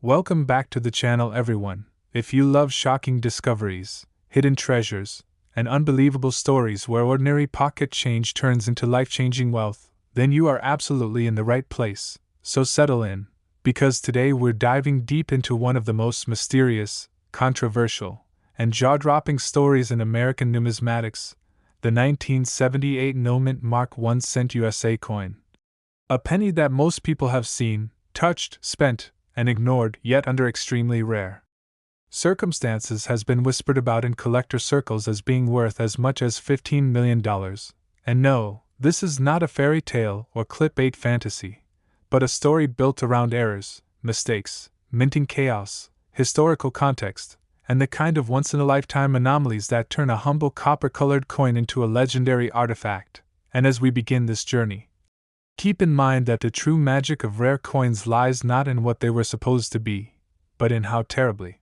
Welcome back to the channel, everyone. If you love shocking discoveries, hidden treasures, and unbelievable stories where ordinary pocket change turns into life-changing wealth, then you are absolutely in the right place. So settle in, because today we're diving deep into one of the most mysterious, controversial, and jaw-dropping stories in American numismatics, the 1978 no-mint Mark 1 cent USA coin. A penny that most people have seen, touched, spent, and ignored, yet under extremely rare circumstances has been whispered about in collector circles as being worth as much as $15 million. And no, this is not a fairy tale or clickbait fantasy, but a story built around errors, mistakes, minting chaos, historical context, and the kind of once-in-a-lifetime anomalies that turn a humble copper-colored coin into a legendary artifact. And as we begin this journey, keep in mind that the true magic of rare coins lies not in what they were supposed to be, but in how terribly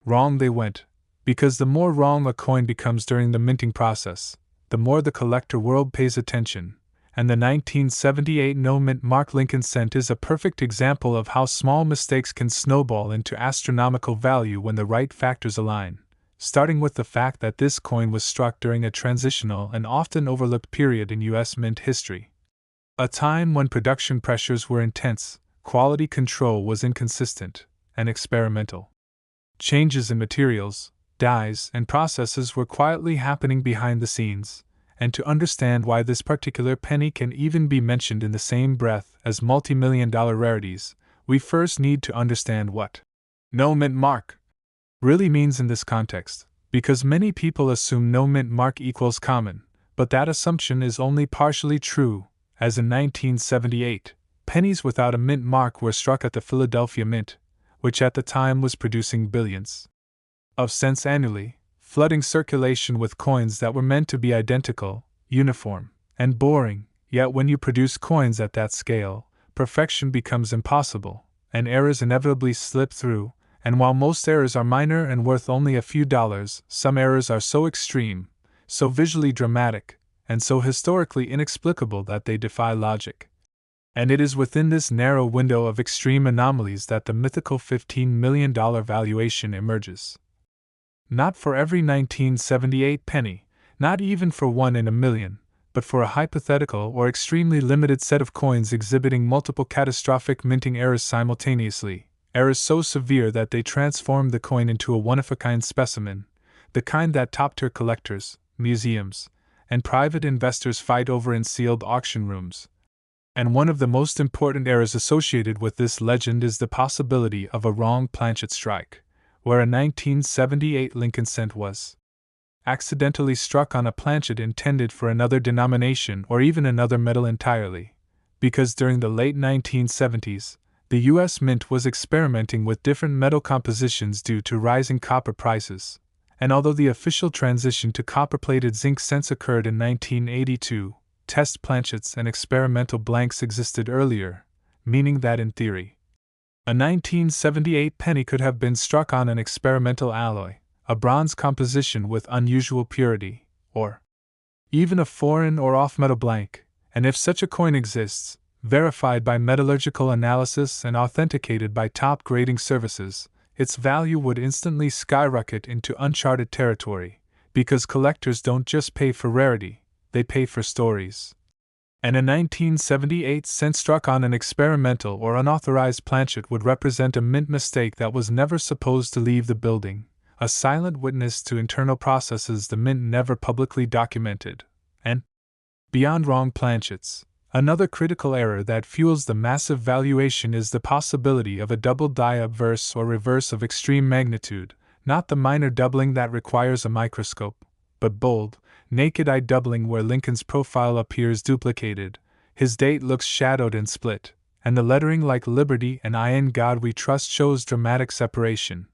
wrong they went, because the more wrong a coin becomes during the minting process, the more the collector world pays attention, and the 1978 no-mint Mark Lincoln cent is a perfect example of how small mistakes can snowball into astronomical value when the right factors align, starting with the fact that this coin was struck during a transitional and often overlooked period in U.S. mint history. A time when production pressures were intense, quality control was inconsistent, and experimental changes in materials, dyes, and processes were quietly happening behind the scenes. And to understand why this particular penny can even be mentioned in the same breath as multi-million-dollar rarities, we first need to understand what no-mint mark really means in this context, because many people assume no-mint mark equals common, but that assumption is only partially true, as in 1978, pennies without a mint mark were struck at the Philadelphia Mint, which at the time was producing billions of cents annually, flooding circulation with coins that were meant to be identical, uniform, and boring. Yet when you produce coins at that scale, perfection becomes impossible, and errors inevitably slip through. And while most errors are minor and worth only a few dollars, some errors are so extreme, so visually dramatic, and so historically inexplicable that they defy logic. And it is within this narrow window of extreme anomalies that the mythical $15 million valuation emerges. Not for every 1978 penny, not even for one in a million, but for a hypothetical or extremely limited set of coins exhibiting multiple catastrophic minting errors simultaneously, errors so severe that they transform the coin into a one-of-a-kind specimen, the kind that top-tier collectors, museums, and private investors fight over in sealed auction rooms. And one of the most important errors associated with this legend is the possibility of a wrong planchet strike, where a 1978 Lincoln cent was accidentally struck on a planchet intended for another denomination or even another metal entirely, because during the late 1970s, the U.S. Mint was experimenting with different metal compositions due to rising copper prices, and although the official transition to copper-plated zinc cents occurred in 1982, test planchets and experimental blanks existed earlier, meaning that in theory, a 1978 penny could have been struck on an experimental alloy, a bronze composition with unusual purity, or even a foreign or off-metal blank, and if such a coin exists, verified by metallurgical analysis and authenticated by top grading services, its value would instantly skyrocket into uncharted territory, because collectors don't just pay for rarity, they pay for stories. And a 1978 cent struck on an experimental or unauthorized planchet would represent a mint mistake that was never supposed to leave the building, a silent witness to internal processes the mint never publicly documented. And beyond wrong planchets, another critical error that fuels the massive valuation is the possibility of a double die obverse or reverse of extreme magnitude, not the minor doubling that requires a microscope, but bold, naked-eye doubling where Lincoln's profile appears duplicated, his date looks shadowed and split, and the lettering like Liberty and I in God We Trust shows dramatic separation.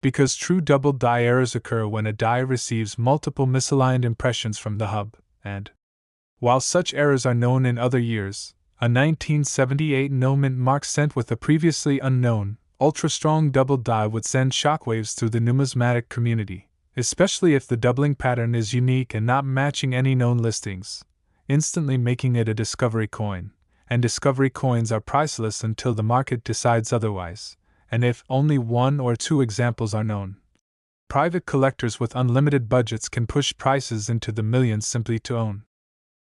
Because true double die errors occur when a die receives multiple misaligned impressions from the hub, and while such errors are known in other years, a 1978 no-mint mark cent with a previously unknown, ultra-strong double die would send shockwaves through the numismatic community, especially if the doubling pattern is unique and not matching any known listings, instantly making it a discovery coin, and discovery coins are priceless until the market decides otherwise, and if only one or two examples are known. Private collectors with unlimited budgets can push prices into the millions simply to own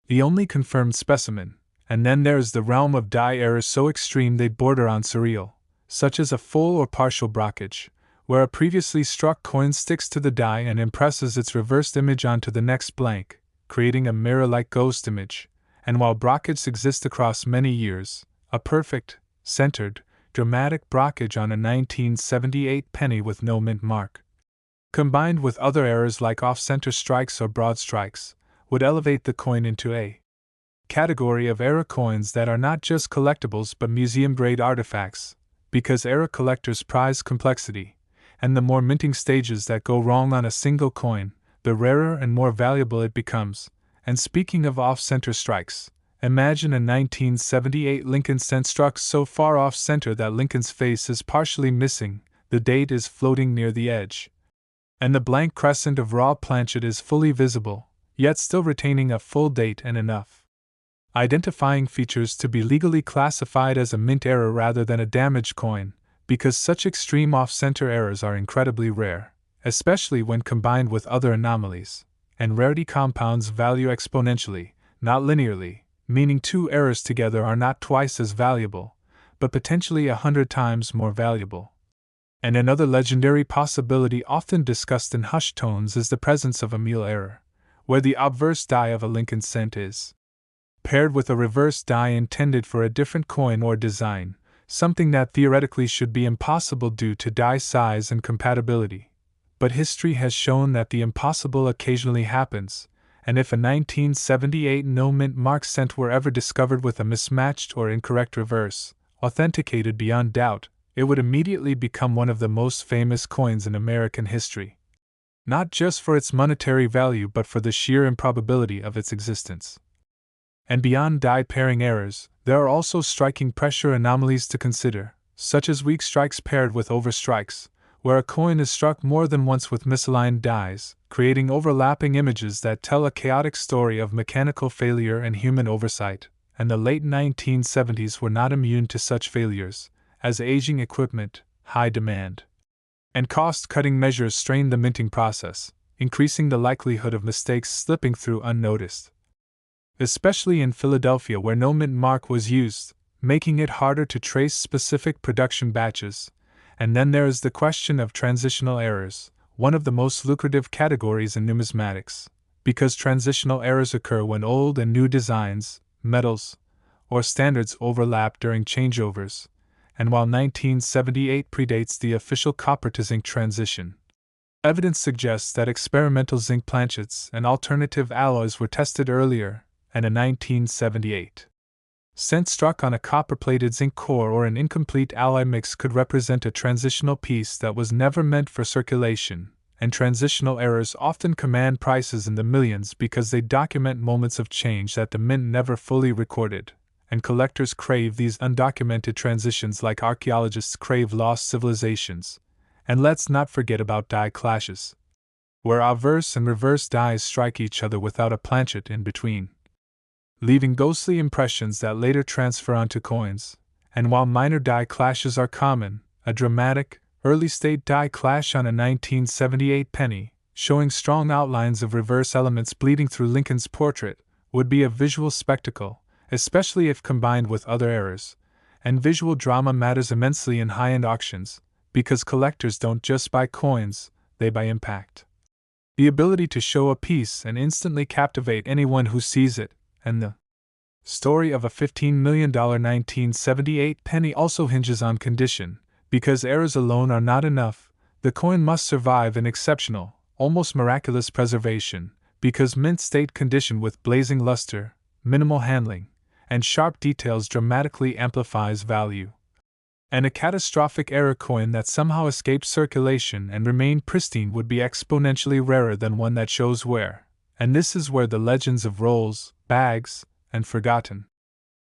the only confirmed specimen. And then there is the realm of die errors so extreme they border on surreal, such as a full or partial blockage, where a previously struck coin sticks to the die and impresses its reversed image onto the next blank, creating a mirror-like ghost image. And while blockage exists across many years, a perfect, centered, dramatic blockage on a 1978 penny with no mint mark, combined with other errors like off-center strikes or broad strikes, would elevate the coin into a category of error coins that are not just collectibles but museum-grade artifacts, because error collectors prize complexity, and the more minting stages that go wrong on a single coin, the rarer and more valuable it becomes. And speaking of off-center strikes, imagine a 1978 Lincoln cent struck so far off-center that Lincoln's face is partially missing, the date is floating near the edge, and the blank crescent of raw planchet is fully visible, yet still retaining a full date and enough identifying features to be legally classified as a mint error rather than a damaged coin, because such extreme off-center errors are incredibly rare, especially when combined with other anomalies, and rarity compounds value exponentially, not linearly, meaning two errors together are not twice as valuable, but potentially 100 times more valuable. And another legendary possibility often discussed in hushed tones is the presence of a meal error, where the obverse die of a Lincoln cent is paired with a reverse die intended for a different coin or design, something that theoretically should be impossible due to die size and compatibility. But history has shown that the impossible occasionally happens, and if a 1978 no-mint mark cent were ever discovered with a mismatched or incorrect reverse, authenticated beyond doubt, it would immediately become one of the most famous coins in American history. Not just for its monetary value but for the sheer improbability of its existence. And beyond die pairing errors, there are also striking pressure anomalies to consider, such as weak strikes paired with overstrikes, where a coin is struck more than once with misaligned dies, creating overlapping images that tell a chaotic story of mechanical failure and human oversight. And the late 1970s were not immune to such failures, as aging equipment, high demand, and cost-cutting measures strained the minting process, increasing the likelihood of mistakes slipping through unnoticed. Especially in Philadelphia where no mint mark was used, making it harder to trace specific production batches. And then there is the question of transitional errors, one of the most lucrative categories in numismatics, because transitional errors occur when old and new designs, metals, or standards overlap during changeovers, and while 1978 predates the official copper to zinc transition, evidence suggests that experimental zinc planchets and alternative alloys were tested earlier, and a 1978 cent struck on a copper-plated zinc core or an incomplete alloy mix could represent a transitional piece that was never meant for circulation, and transitional errors often command prices in the millions because they document moments of change that the mint never fully recorded, and collectors crave these undocumented transitions like archaeologists crave lost civilizations. And let's not forget about die clashes, where obverse and reverse dies strike each other without a planchet in between, leaving ghostly impressions that later transfer onto coins. And while minor die clashes are common, a dramatic, early-state die clash on a 1978 penny, showing strong outlines of reverse elements bleeding through Lincoln's portrait, would be a visual spectacle, especially if combined with other errors. And visual drama matters immensely in high-end auctions, because collectors don't just buy coins, they buy impact. The ability to show a piece and instantly captivate anyone who sees it. And the story of a $15 million 1978 penny also hinges on condition, because errors alone are not enough. The coin must survive in exceptional, almost miraculous preservation, because mint state condition with blazing luster, minimal handling, and sharp details dramatically amplifies value. And a catastrophic error coin that somehow escaped circulation and remained pristine would be exponentially rarer than one that shows wear. And this is where the legends of rolls, bags, and forgotten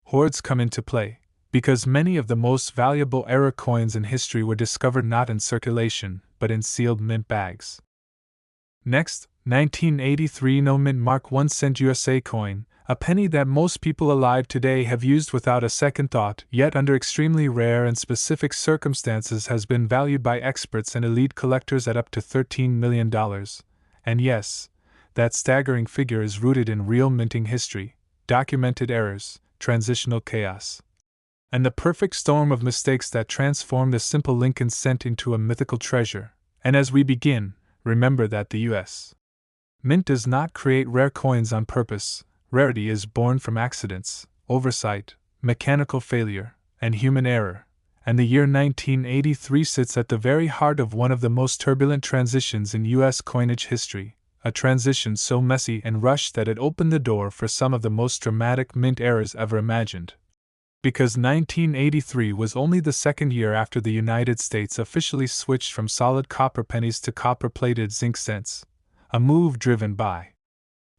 hoards come into play, because many of the most valuable error coins in history were discovered not in circulation, but in sealed mint bags. Next, 1983 no mint mark 1 cent USA coin, A penny that most people alive today have used without a second thought, yet under extremely rare and specific circumstances has been valued by experts and elite collectors at up to $13 million. And yes, that staggering figure is rooted in real minting history, documented errors, transitional chaos, and the perfect storm of mistakes that transformed the simple Lincoln cent into a mythical treasure. And as we begin, remember that the U.S. Mint does not create rare coins on purpose. Rarity is born from accidents, oversight, mechanical failure, and human error, and the year 1983 sits at the very heart of one of the most turbulent transitions in U.S. coinage history, a transition so messy and rushed that it opened the door for some of the most dramatic mint eras ever imagined. Because 1983 was only the second year after the United States officially switched from solid copper pennies to copper-plated zinc cents, a move driven by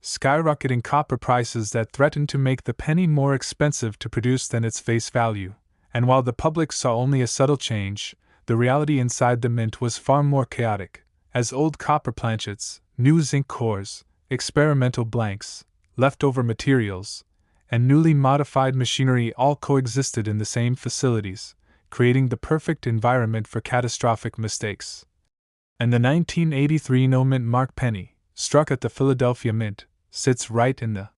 skyrocketing copper prices that threatened to make the penny more expensive to produce than its face value. And while the public saw only a subtle change, the reality inside the mint was far more chaotic, as old copper planchets, new zinc cores, experimental blanks, leftover materials, and newly modified machinery all coexisted in the same facilities, creating the perfect environment for catastrophic mistakes. And the 1983 no-mint mark penny, struck at the Philadelphia Mint, sits right in the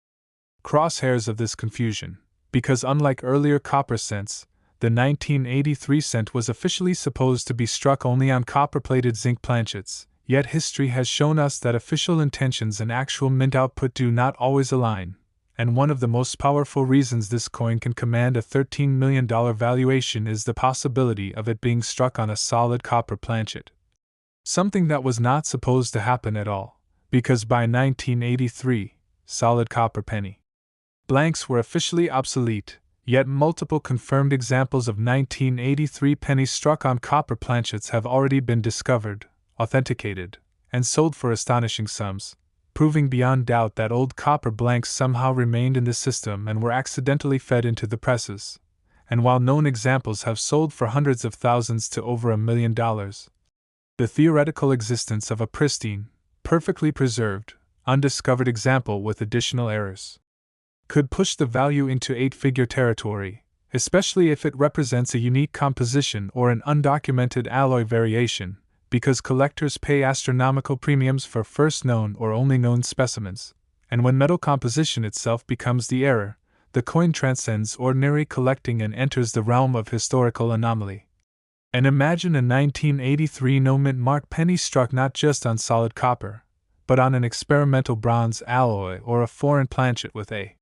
crosshairs of this confusion, because unlike earlier copper cents, the 1983 cent was officially supposed to be struck only on copper-plated zinc planchets, yet history has shown us that official intentions and actual mint output do not always align, and one of the most powerful reasons this coin can command a $13 million valuation is the possibility of it being struck on a solid copper planchet. Something that was not supposed to happen at all, because by 1983, solid copper penny blanks were officially obsolete, yet multiple confirmed examples of 1983 pennies struck on copper planchets have already been discovered, authenticated, and sold for astonishing sums, proving beyond doubt that old copper blanks somehow remained in the system and were accidentally fed into the presses. And while known examples have sold for hundreds of thousands to over $1 million, the theoretical existence of a pristine, perfectly preserved, undiscovered example with additional errors could push the value into eight-figure territory, especially if it represents a unique composition or an undocumented alloy variation, because collectors pay astronomical premiums for first known or only known specimens, and when metal composition itself becomes the error, the coin transcends ordinary collecting and enters the realm of historical anomaly. And imagine a 1983 no-mint mark penny struck not just on solid copper, but on an experimental bronze alloy or a foreign planchet with a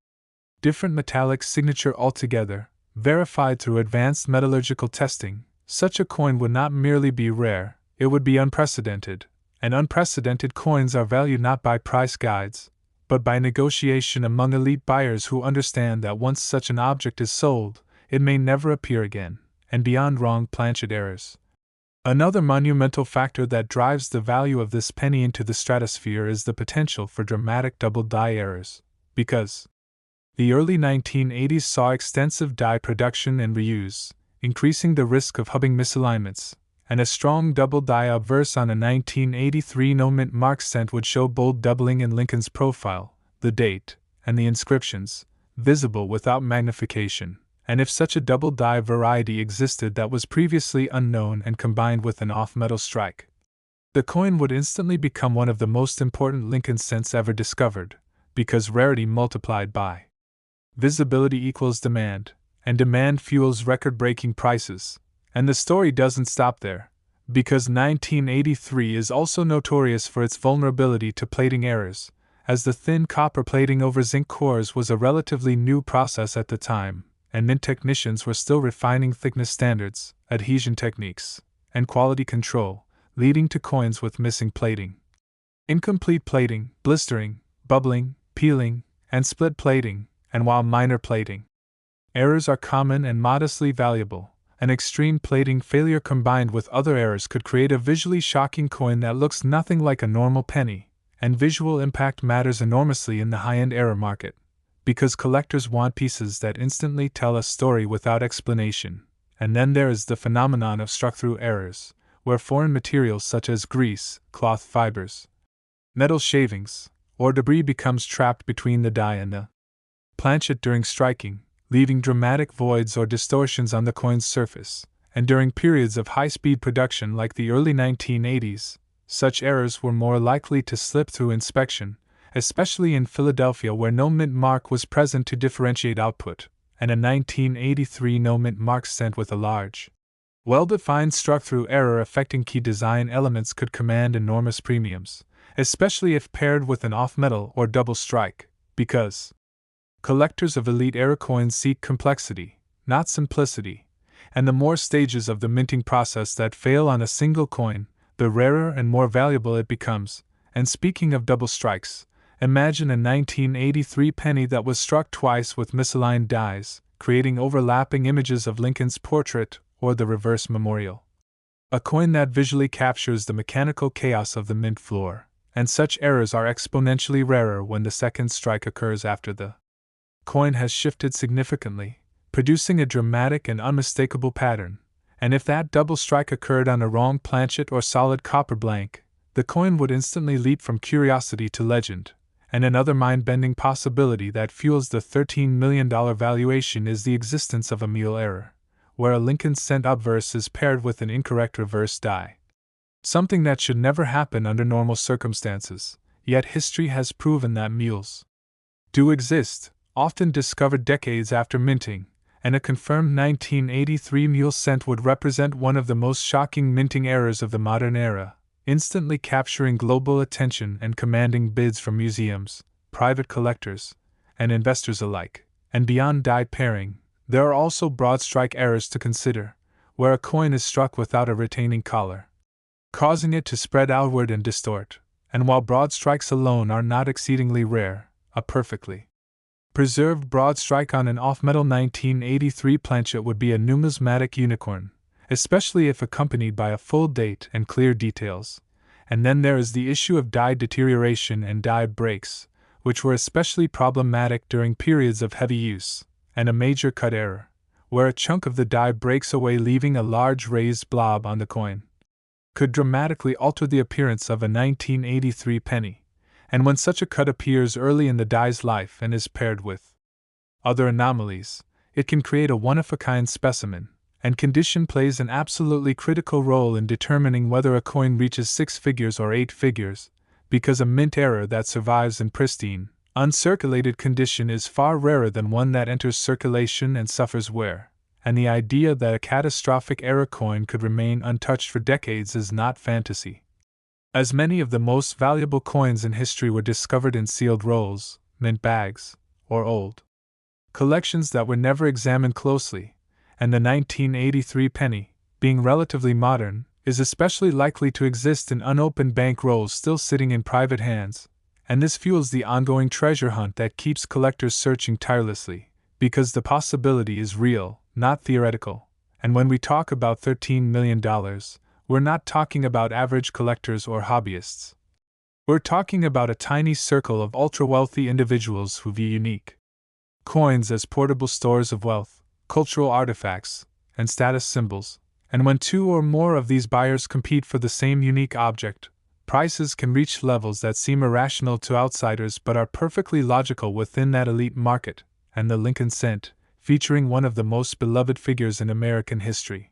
different metallic signature altogether, verified through advanced metallurgical testing. Such a coin would not merely be rare, it would be unprecedented, and unprecedented coins are valued not by price guides, but by negotiation among elite buyers who understand that once such an object is sold, it may never appear again, and beyond wrong planchet errors. Another monumental factor that drives the value of this penny into the stratosphere is the potential for dramatic double die errors, because the early 1980s saw extensive die production and reuse, increasing the risk of hubbing misalignments, and a strong double die obverse on a 1983 no-mint mark cent would show bold doubling in Lincoln's profile, the date, and the inscriptions, visible without magnification. And if such a double die variety existed that was previously unknown and combined with an off-metal strike, the coin would instantly become one of the most important Lincoln cents ever discovered, because rarity multiplied by visibility equals demand, and demand fuels record-breaking prices. And the story doesn't stop there, because 1983 is also notorious for its vulnerability to plating errors, as the thin copper plating over zinc cores was a relatively new process at the time, and mint technicians were still refining thickness standards, adhesion techniques, and quality control, leading to coins with missing plating, incomplete plating, blistering, bubbling, peeling, and split plating. And while minor plating errors are common and modestly valuable, an extreme plating failure combined with other errors could create a visually shocking coin that looks nothing like a normal penny, and visual impact matters enormously in the high-end error market, because collectors want pieces that instantly tell a story without explanation. And then there is the phenomenon of struck-through errors, where foreign materials such as grease, cloth fibers, metal shavings, or debris becomes trapped between the die and the planchet during striking, leaving dramatic voids or distortions on the coin's surface, and during periods of high-speed production like the early 1980s, such errors were more likely to slip through inspection, especially in Philadelphia where no mint mark was present to differentiate output, and a 1983 no mint mark sent with a large, well-defined struck-through error affecting key design elements could command enormous premiums, especially if paired with an off-metal or double strike, because collectors of elite error coins seek complexity, not simplicity, and the more stages of the minting process that fail on a single coin, the rarer and more valuable it becomes. And speaking of double strikes, imagine a 1983 penny that was struck twice with misaligned dies, creating overlapping images of Lincoln's portrait or the reverse memorial. A coin that visually captures the mechanical chaos of the mint floor, and such errors are exponentially rarer when the second strike occurs after the coin has shifted significantly, producing a dramatic and unmistakable pattern, and if that double strike occurred on a wrong planchet or solid copper blank, the coin would instantly leap from curiosity to legend. And another mind-bending possibility that fuels the $13 million valuation is the existence of a mule error, where a Lincoln cent obverse is paired with an incorrect reverse die. Something that should never happen under normal circumstances, yet history has proven that mules do exist, often discovered decades after minting, and a confirmed 1983 mule cent would represent one of the most shocking minting errors of the modern era, instantly capturing global attention and commanding bids from museums, private collectors, and investors alike. And beyond die pairing, there are also broad strike errors to consider, where a coin is struck without a retaining collar, causing it to spread outward and distort. And while broad strikes alone are not exceedingly rare, a perfectly preserved broad strike on an off-metal 1983 planchet would be a numismatic unicorn, especially if accompanied by a full date and clear details. And then there is the issue of die deterioration and die breaks, which were especially problematic during periods of heavy use, and a major cut error, where a chunk of the die breaks away leaving a large raised blob on the coin, could dramatically alter the appearance of a 1983 penny. And when such a cut appears early in the die's life and is paired with other anomalies, it can create a one-of-a-kind specimen, and condition plays an absolutely critical role in determining whether a coin reaches 6 figures or 8 figures, because a mint error that survives in pristine, uncirculated condition is far rarer than one that enters circulation and suffers wear, and the idea that a catastrophic error coin could remain untouched for decades is not fantasy. As many of the most valuable coins in history were discovered in sealed rolls, mint bags, or old collections that were never examined closely, and the 1983 penny, being relatively modern, is especially likely to exist in unopened bank rolls still sitting in private hands, and this fuels the ongoing treasure hunt that keeps collectors searching tirelessly, because the possibility is real, not theoretical. And when we talk about $13 million, we're not talking about average collectors or hobbyists. We're talking about a tiny circle of ultra-wealthy individuals who view unique coins as portable stores of wealth, cultural artifacts, and status symbols, and when two or more of these buyers compete for the same unique object, prices can reach levels that seem irrational to outsiders but are perfectly logical within that elite market. And the Lincoln cent, featuring one of the most beloved figures in American history,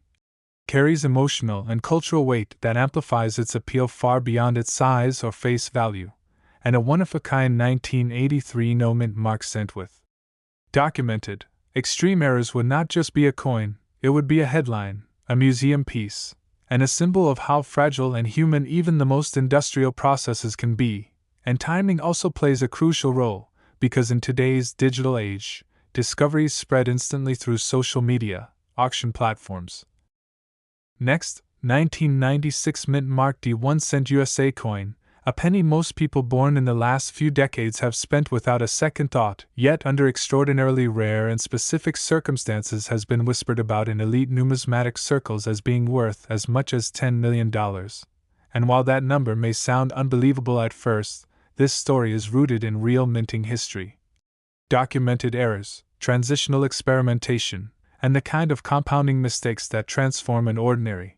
carries emotional and cultural weight that amplifies its appeal far beyond its size or face value, and a one-of-a-kind 1983 no mint mark cent with documented extreme errors would not just be a coin, it would be a headline, a museum piece, and a symbol of how fragile and human even the most industrial processes can be. And timing also plays a crucial role, because in today's digital age, discoveries spread instantly through social media, auction platforms. Next, 1996 mint mark D1 cent USA coin, a penny most people born in the last few decades have spent without a second thought, yet under extraordinarily rare and specific circumstances has been whispered about in elite numismatic circles as being worth as much as $10 million. And while that number may sound unbelievable at first, this story is rooted in real minting history. Documented errors, transitional experimentation, and the kind of compounding mistakes that transform an ordinary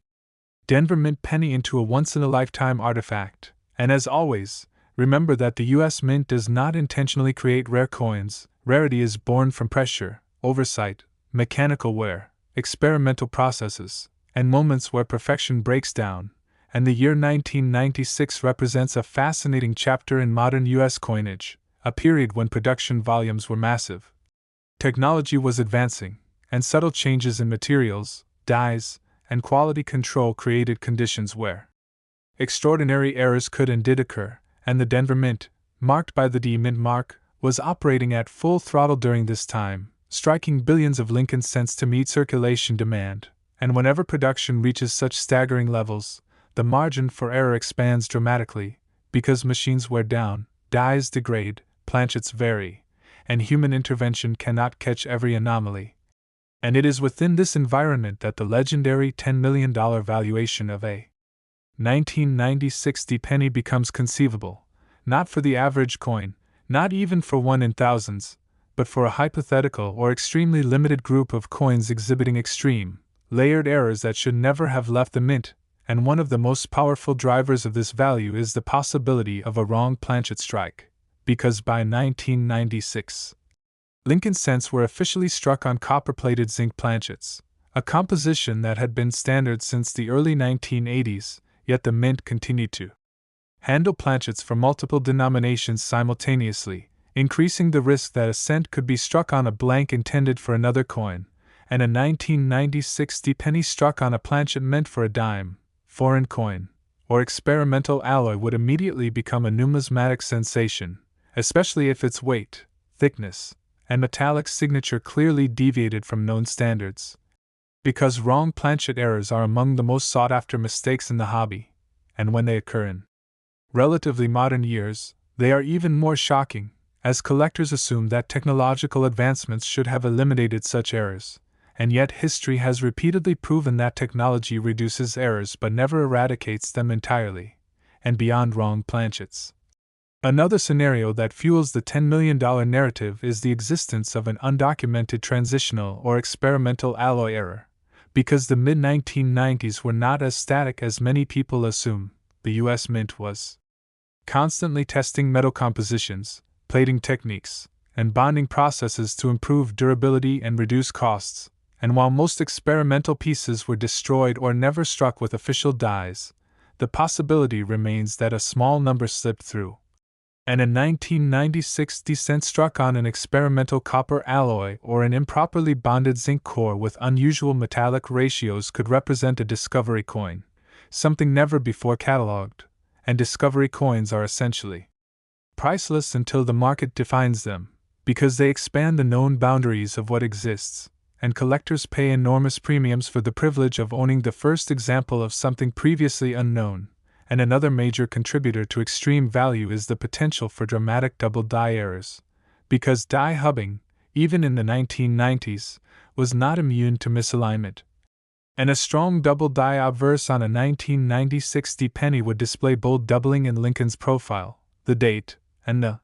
Denver Mint penny into a once-in-a-lifetime artifact. And as always, remember that the U.S. Mint does not intentionally create rare coins, Rarity is born from pressure, oversight, mechanical wear, experimental processes, and moments where perfection breaks down, and the year 1996 represents a fascinating chapter in modern U.S. coinage, a period when production volumes were massive. Technology was advancing, and subtle changes in materials, dyes, and quality control created conditions where extraordinary errors could and did occur, and the Denver Mint, marked by the D Mint mark, was operating at full throttle during this time, striking billions of Lincoln cents to meet circulation demand, and whenever production reaches such staggering levels, the margin for error expands dramatically, because machines wear down, dyes degrade, planchets vary, and human intervention cannot catch every anomaly. And it is within this environment that the legendary $10 million valuation of a 1996 penny becomes conceivable, not for the average coin, not even for one in thousands, but for a hypothetical or extremely limited group of coins exhibiting extreme, layered errors that should never have left the mint, and one of the most powerful drivers of this value is the possibility of a wrong planchet strike, because by 1996, Lincoln cents were officially struck on copper-plated zinc planchets, a composition that had been standard since the early 1980s, yet the mint continued to handle planchets for multiple denominations simultaneously, increasing the risk that a cent could be struck on a blank intended for another coin, and a 1996 penny struck on a planchet meant for a dime, foreign coin, or experimental alloy would immediately become a numismatic sensation, especially if its weight, thickness, and metallic signature clearly deviated from known standards. Because wrong planchet errors are among the most sought-after mistakes in the hobby, and when they occur in relatively modern years, they are even more shocking, as collectors assume that technological advancements should have eliminated such errors, and yet history has repeatedly proven that technology reduces errors but never eradicates them entirely, and beyond wrong planchets. Another scenario that fuels the $10 million narrative is the existence of an undocumented transitional or experimental alloy error. Because the mid-1990s were not as static as many people assume, the U.S. Mint was constantly testing metal compositions, plating techniques, and bonding processes to improve durability and reduce costs, and while most experimental pieces were destroyed or never struck with official dyes, the possibility remains that a small number slipped through. And a 1996 cent struck on an experimental copper alloy or an improperly bonded zinc core with unusual metallic ratios could represent a discovery coin, something never before cataloged, and discovery coins are essentially priceless until the market defines them, because they expand the known boundaries of what exists, and collectors pay enormous premiums for the privilege of owning the first example of something previously unknown. And another major contributor to extreme value is the potential for dramatic double die errors, because die hubbing, even in the 1990s, was not immune to misalignment. And a strong double die obverse on a 1996 penny would display bold doubling in Lincoln's profile, the date, and the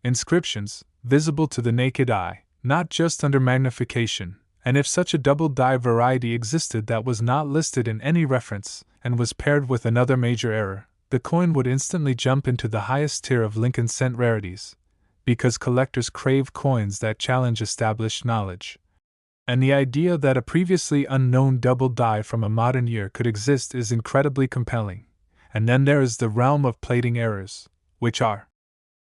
inscriptions, visible to the naked eye, not just under magnification, and if such a double die variety existed that was not listed in any reference, and was paired with another major error, the coin would instantly jump into the highest tier of Lincoln cent rarities, because collectors crave coins that challenge established knowledge. And the idea that a previously unknown double die from a modern year could exist is incredibly compelling. And then there is the realm of plating errors, which are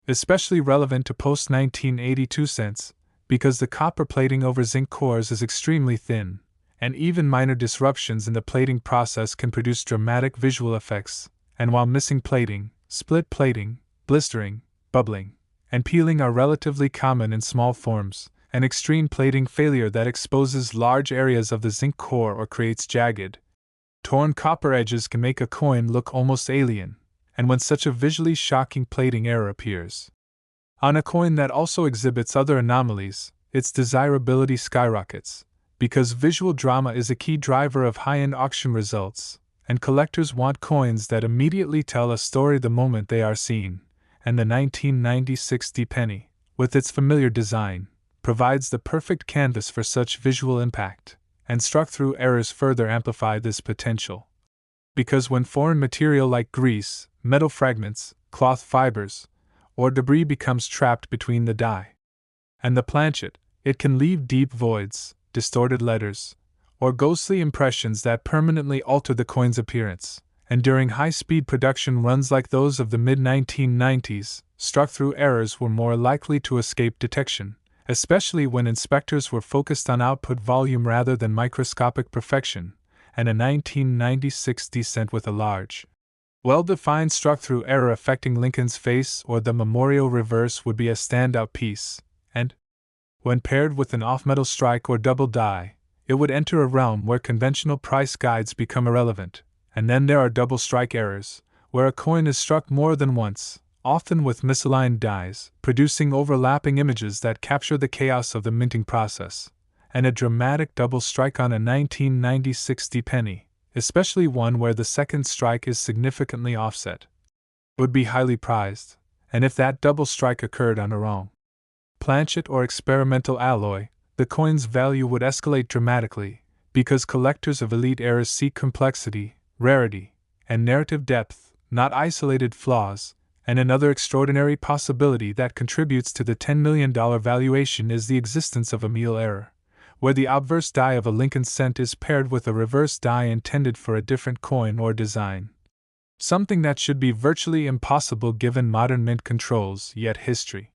especially relevant to post-1982 cents, because the copper plating over zinc cores is extremely thin, and even minor disruptions in the plating process can produce dramatic visual effects, and while missing plating, split plating, blistering, bubbling, and peeling are relatively common in small forms, an extreme plating failure that exposes large areas of the zinc core or creates jagged, torn copper edges can make a coin look almost alien, and when such a visually shocking plating error appears on a coin that also exhibits other anomalies, its desirability skyrockets, because visual drama is a key driver of high-end auction results, and collectors want coins that immediately tell a story the moment they are seen, and the 1996 penny, with its familiar design, provides the perfect canvas for such visual impact, and struck-through errors further amplify this potential. Because when foreign material like grease, metal fragments, cloth fibers, or debris becomes trapped between the die And the planchet, it can leave deep voids, distorted letters, or ghostly impressions that permanently alter the coin's appearance. And during high-speed production runs like those of the mid-1990s, struck-through errors were more likely to escape detection, especially when inspectors were focused on output volume rather than microscopic perfection, and a 1996 descent with a large, well-defined struck-through error affecting Lincoln's face or the memorial reverse would be a standout piece, and, when paired with an off-metal strike or double die, it would enter a realm where conventional price guides become irrelevant. And then there are double strike errors, where a coin is struck more than once, often with misaligned dies, producing overlapping images that capture the chaos of the minting process. And a dramatic double strike on a 1996 penny, especially one where the second strike is significantly offset, would be highly prized, and if that double strike occurred on a wrong planchet or experimental alloy, the coin's value would escalate dramatically, because collectors of elite errors seek complexity, rarity, and narrative depth, not isolated flaws. And another extraordinary possibility that contributes to the $10 million valuation is the existence of a Meal error, where the obverse die of a Lincoln cent is paired with a reverse die intended for a different coin or design. Something that should be virtually impossible given modern mint controls, yet history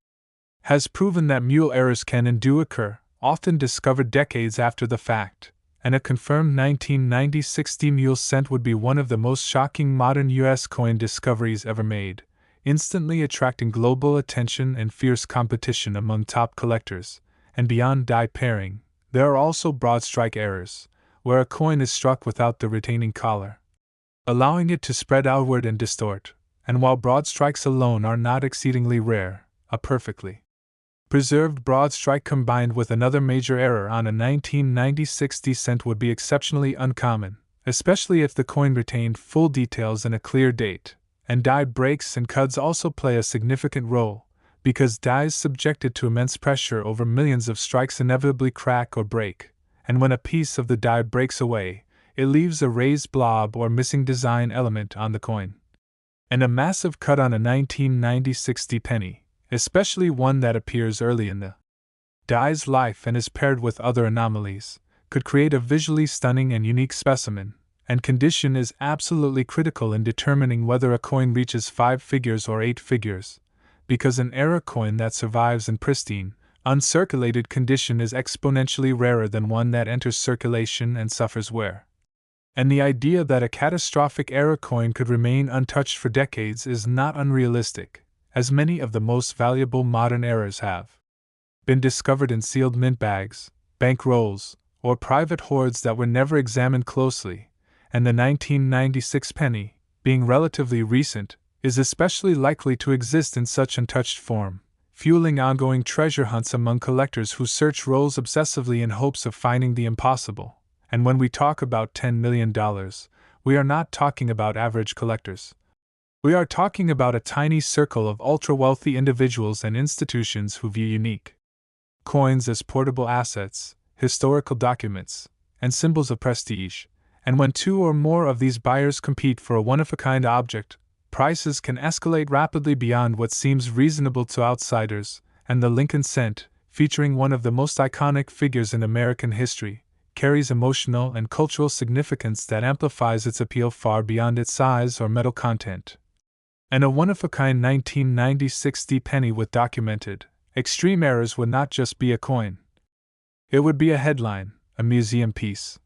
has proven that Meal errors can and do occur, often discovered decades after the fact. And a confirmed 1996 Mule cent would be one of the most shocking modern U.S. coin discoveries ever made, instantly attracting global attention and fierce competition among top collectors. And beyond die pairing, there are also broad strike errors, where a coin is struck without the retaining collar, allowing it to spread outward and distort. And while broad strikes alone are not exceedingly rare, a perfectly preserved broad strike combined with another major error on a 1996 cent would be exceptionally uncommon, especially if the coin retained full details and a clear date. And die breaks and cuts also play a significant role, because dies subjected to immense pressure over millions of strikes inevitably crack or break, and when a piece of the die breaks away, it leaves a raised blob or missing design element on the coin. And a massive cut on a 1996 penny, especially one that appears early in the die's life and is paired with other anomalies, could create a visually stunning and unique specimen, and condition is absolutely critical in determining whether a coin reaches 5 figures or 8 figures, because an error coin that survives in pristine, uncirculated condition is exponentially rarer than one that enters circulation and suffers wear. And the idea that a catastrophic error coin could remain untouched for decades is not unrealistic, as many of the most valuable modern errors have been discovered in sealed mint bags, bank rolls, or private hoards that were never examined closely, and the 1996 penny, being relatively recent, is especially likely to exist in such untouched form, fueling ongoing treasure hunts among collectors who search rolls obsessively in hopes of finding the impossible. And when we talk about $10 million, we are not talking about average collectors. We are talking about a tiny circle of ultra-wealthy individuals and institutions who view unique coins as portable assets, historical documents, and symbols of prestige. And when 2 or more of these buyers compete for a one-of-a-kind object, prices can escalate rapidly beyond what seems reasonable to outsiders, and the Lincoln cent, featuring one of the most iconic figures in American history, carries emotional and cultural significance that amplifies its appeal far beyond its size or metal content. And a one-of-a-kind 1996 penny with documented, extreme errors would not just be a coin. It would be a headline, a museum piece,